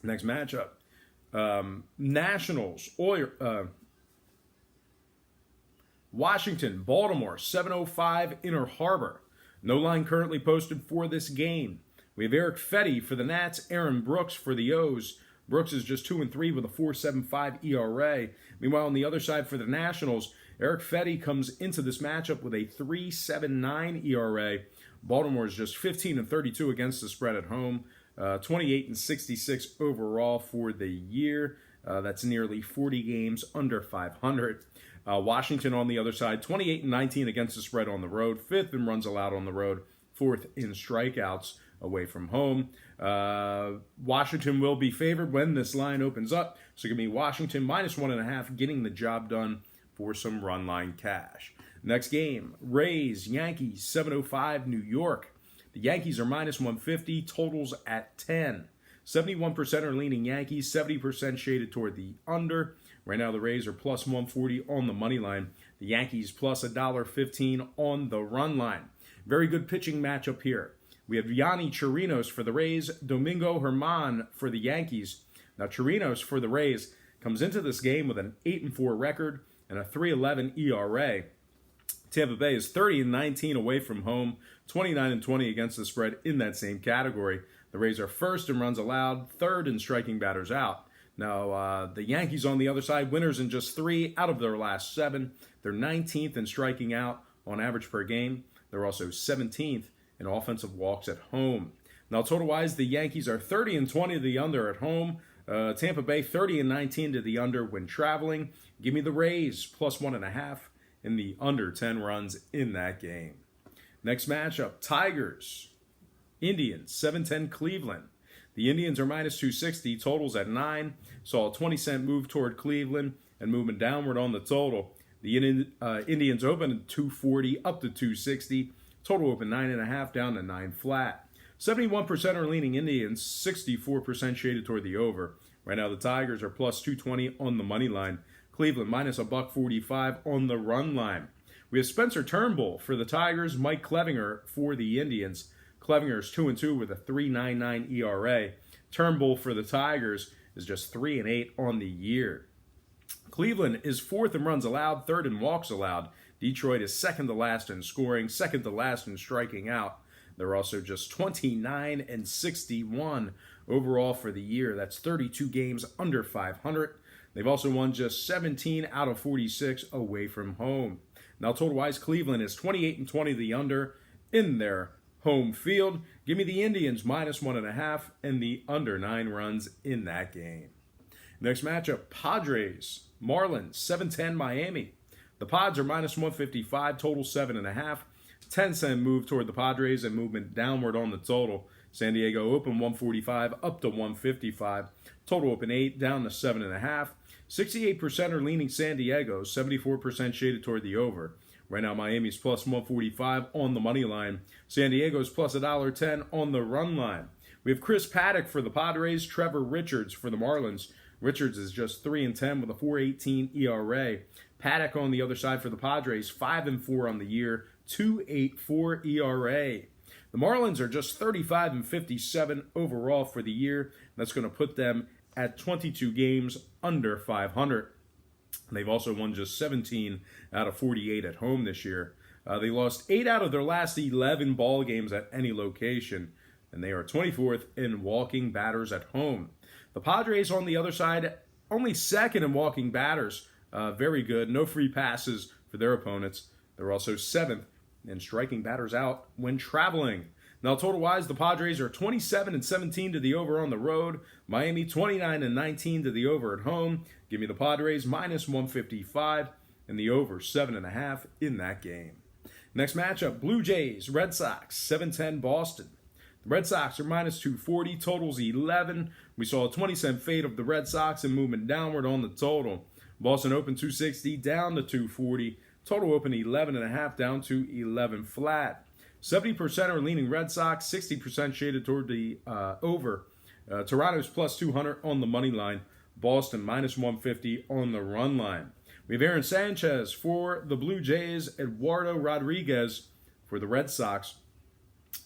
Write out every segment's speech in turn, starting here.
Next matchup, Nationals, Washington, Baltimore, 7:05 Inner Harbor. No line currently posted for this game. We have Eric Fetty for the Nats, Aaron Brooks for the O's. Brooks is just 2-3 with a 4.75 ERA. Meanwhile, on the other side for the Nationals, Eric Fetty comes into this matchup with a 3.79 ERA. Baltimore is just 15-32 against the spread at home. 28-66 overall for the year. That's nearly 40 games under 500. Washington on the other side, 28-19 against the spread on the road, 5th in runs allowed on the road, 4th in strikeouts away from home. Washington will be favored when this line opens up, so give me Washington -1.5, getting the job done for some run line cash. Next game, Rays, Yankees, 7:05 New York. The Yankees are -150, totals at 10. 71% are leaning Yankees, 70% shaded toward the under. Right now, the Rays are +140 on the money line. The Yankees +1.15 on the run line. Very good pitching matchup here. We have Yanni Chirinos for the Rays, Domingo Germán for the Yankees. Now, Chirinos for the Rays comes into this game with an 8-4 record and a 3.11 ERA. Tampa Bay is 30-19 away from home, 29-20 against the spread in that same category. The Rays are 1st in runs allowed, 3rd in striking batters out. Now, the Yankees on the other side, winners in just 3 out of their last 7. They're 19th in striking out on average per game. They're also 17th in offensive walks at home. Now, total-wise, the Yankees are 30-20 to the under at home. Tampa Bay 30-19 to the under when traveling. Give me the Rays +1.5 in the under 10 runs in that game. Next matchup, Tigers, Indians, 7:10 Cleveland. The Indians are -260, totals at 9. Saw a 20-cent move toward Cleveland and movement downward on the total. The Indians open at 240 up to 260. Total open 9.5 down to 9 flat. 71% are leaning Indians, 64% shaded toward the over. Right now, the Tigers are +220 on the money line. Cleveland -1.45 on the run line. We have Spencer Turnbull for the Tigers, Mike Clevinger for the Indians. Clevinger is 2-2 with a 3.99 ERA. Turnbull for the Tigers is just 3-8 on the year. Cleveland is 4th in runs allowed, 3rd in walks allowed. Detroit is 2nd to last in scoring, 2nd to last in striking out. They're also just 29-61 overall for the year. That's 32 games under 500. They've also won just 17 out of 46 away from home. Now, total-wise, Cleveland is 28-20 the under in their home field. Give me the Indians -1.5 and the under 9 runs in that game. Next matchup, Padres, Marlins, 7:10 Miami. The Pods are -155, total 7.5. 10-cent move toward the Padres and movement downward on the total. San Diego open 145 up to 155. Total open 8 down to 7.5. 68% are leaning San Diego, 74% shaded toward the over. Right now, Miami's +145 on the money line. San Diego's +1.10 on the run line. We have Chris Paddock for the Padres, Trevor Richards for the Marlins. Richards is just 3-10 with a 4.18 ERA. Paddock on the other side for the Padres, 5-4 on the year, 2.84 ERA. The Marlins are just 35-57 overall for the year. That's going to put them at 22 games under 500. They've also won just 17 out of 48 at home this year. They lost 8 out of their last 11 ball games at any location, and they are 24th in walking batters at home. The Padres on the other side, only 2nd in walking batters. Very good. No free passes for their opponents. They're also 7th in striking batters out when traveling. Now, total-wise, the Padres are 27-17 to the over on the road. Miami 29-19 to the over at home. Give me the Padres -155 and the over 7.5 in that game. Next matchup, Blue Jays, Red Sox, 7:10 Boston. The Red Sox are -240, totals 11. We saw a 20-cent fade of the Red Sox and movement downward on the total. Boston opened 260 down to 240. Total open 11.5 down to 11 flat. 70% are leaning Red Sox, 60% shaded toward the over. Toronto's +200 on the money line. Boston -150 on the run line. We have Aaron Sanchez for the Blue Jays, Eduardo Rodriguez for the Red Sox.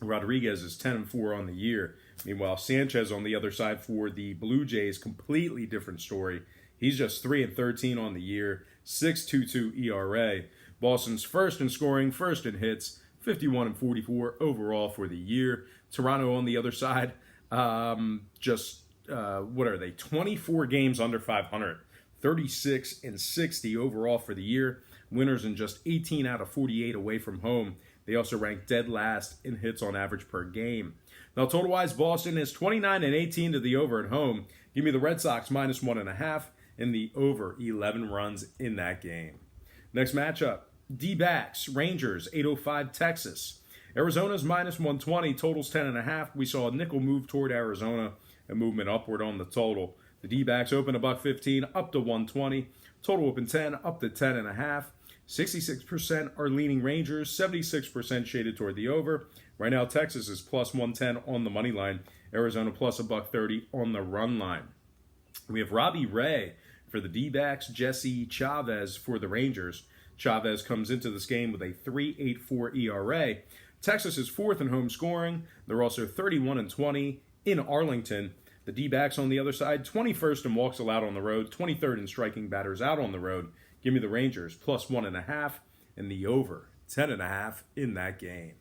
Rodriguez is 10-4 on the year. Meanwhile, Sanchez on the other side for the Blue Jays, completely different story. He's just 3-13 on the year, 6.22 ERA. Boston's first in scoring, first in hits, 51-44 overall for the year. Toronto on the other side, what are they? 24 games under 500, 36-60 overall for the year. Winners in just 18 out of 48 away from home. They also rank dead last in hits on average per game. Now, total-wise, Boston is 29-18 to the over at home. Give me the Red Sox minus 1.5 and the over 11 runs in that game. Next matchup, D-backs, Rangers, 8:05 Texas. Arizona's minus 120, totals 10.5. We saw a nickel move toward Arizona, a movement upward on the total. The D-backs open $1.15 up to 120. Total open 10 up to 10.5. 66% are leaning Rangers, 76% shaded toward the over. Right now, Texas is plus 110 on the money line. Arizona plus $1.30 on the run line. We have Robbie Ray for the D-backs, Jesse Chavez for the Rangers. Chavez comes into this game with a 3.84 ERA. Texas is fourth in home scoring. They're also 31-20 in Arlington. The D-backs on the other side, 21st in walks allowed on the road, 23rd in striking batters out on the road. Give me the Rangers plus 1.5 and the over 10.5 in that game.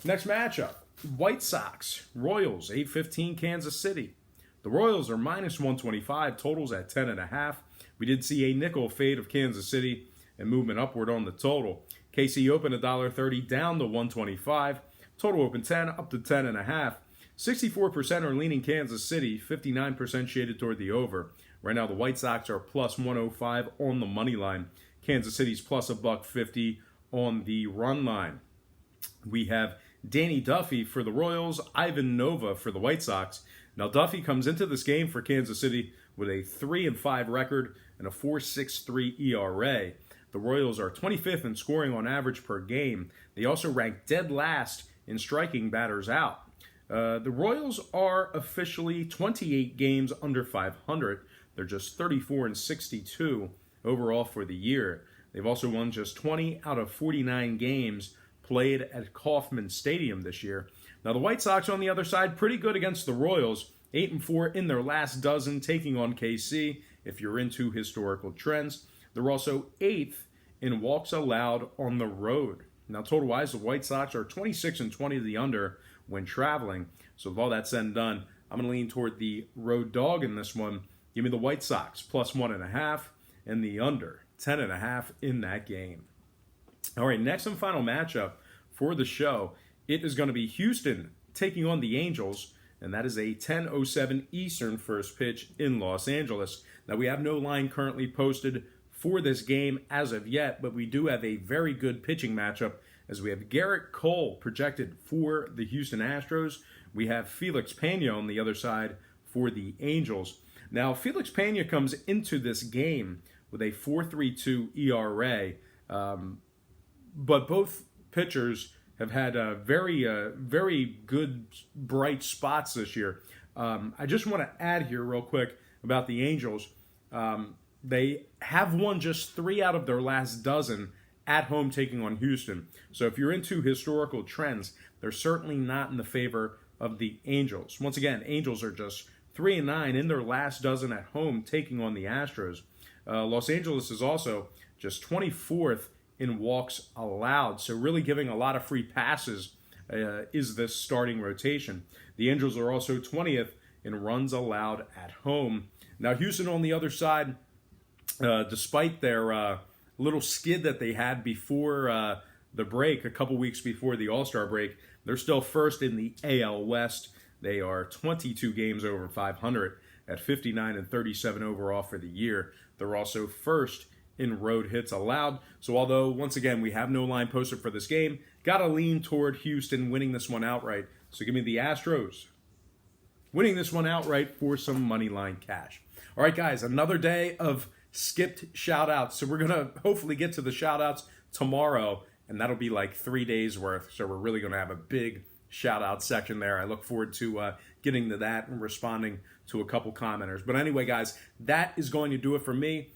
Next matchup, White Sox, Royals, 8:15 Kansas City. The Royals are minus 125, totals at 10.5. We did see a nickel fade of Kansas City and movement upward on the total. KC opened $1.30 down to 125. Total open 10 up to 10.5. 64% are leaning Kansas City, 59% shaded toward the over. Right now, the White Sox are plus 105 on the money line. Kansas City's plus $1.50 on the run line. We have Danny Duffy for the Royals, Ivan Nova for the White Sox. Now, Duffy comes into this game for Kansas City with a 3-5 record and a 4.63 ERA. The Royals are 25th in scoring on average per game. They also rank dead last in striking batters out. The Royals are officially 28 games under 500. They're just 34-62 overall for the year. They've also won just 20 out of 49 games played at Kauffman Stadium this year. Now, the White Sox on the other side, pretty good against the Royals. 8-4 in their last dozen, taking on KC, if you're into historical trends. They're also 8th in walks allowed on the road. Now, total-wise, the White Sox are 26-20 to the under when traveling. So with all that said and done, I'm going to lean toward the road dog in this one. Give me the White Sox plus 1.5 and the under 10.5 in that game. All right, next and final matchup for the show. It is going to be Houston taking on the Angels, and that is a 10:07 Eastern first pitch in Los Angeles. Now, we have no line currently posted for this game as of yet, but we do have a very good pitching matchup as we have Garrett Cole projected for the Houston Astros. We have Felix Pena on the other side for the Angels. Now, Felix Pena comes into this game with a 4.32 ERA, but both pitchers have had very good, bright spots this year. I just want to add here real quick about the Angels. They have won just 3 out of their last dozen at home taking on Houston. So if you're into historical trends, they're certainly not in the favor of the Angels. Once again, Angels are just 3-9 in their last dozen at home taking on the Astros. Los Angeles is also just 24th in walks allowed, so really giving a lot of free passes is this starting rotation. The Angels are also 20th in runs allowed at home. Now, Houston on the other side, despite their little skid that they had before the break, a couple weeks before the All-Star break, they're still first in the AL West. They are 22 games over 500 at 59-37 overall for the year. They're also first in road hits allowed. So although, once again, we have no line posted for this game, got to lean toward Houston winning this one outright. So give me the Astros winning this one outright for some money line cash. All right, guys, another day of skipped shout-outs. So we're going to hopefully get to the shout-outs tomorrow, and that'll be like 3 days worth. So we're really going to have a big shout-out section there. I look forward to getting to that and responding to a couple commenters. But anyway, guys, that is going to do it for me.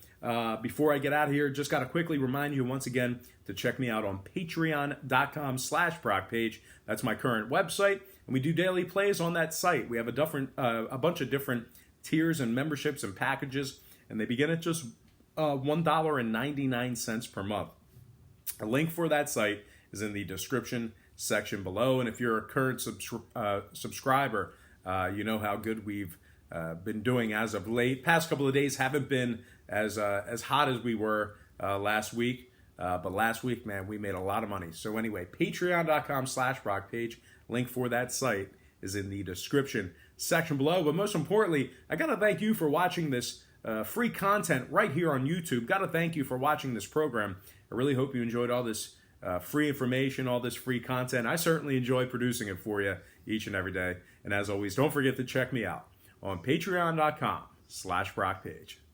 Before I get out of here, just got to quickly remind you once again to check me out on patreon.com/ProcPage. That's my current website. And we do daily plays on that site. We have a bunch of different tiers and memberships and packages, and they begin at just $1.99 per month. A link for that site is in the description section below. And if you're a current subscriber, you know how good we've been doing as of late. Past couple of days haven't been as hot as we were last week. But last week, man, we made a lot of money. So anyway, patreon.com/BrockPage. Link for that site is in the description section below. But most importantly, I got to thank you for watching this free content right here on YouTube. Got to thank you for watching this program. I really hope you enjoyed all this free information, all this free content. I certainly enjoy producing it for you each and every day. And as always, don't forget to check me out on patreon.com/BrockPage.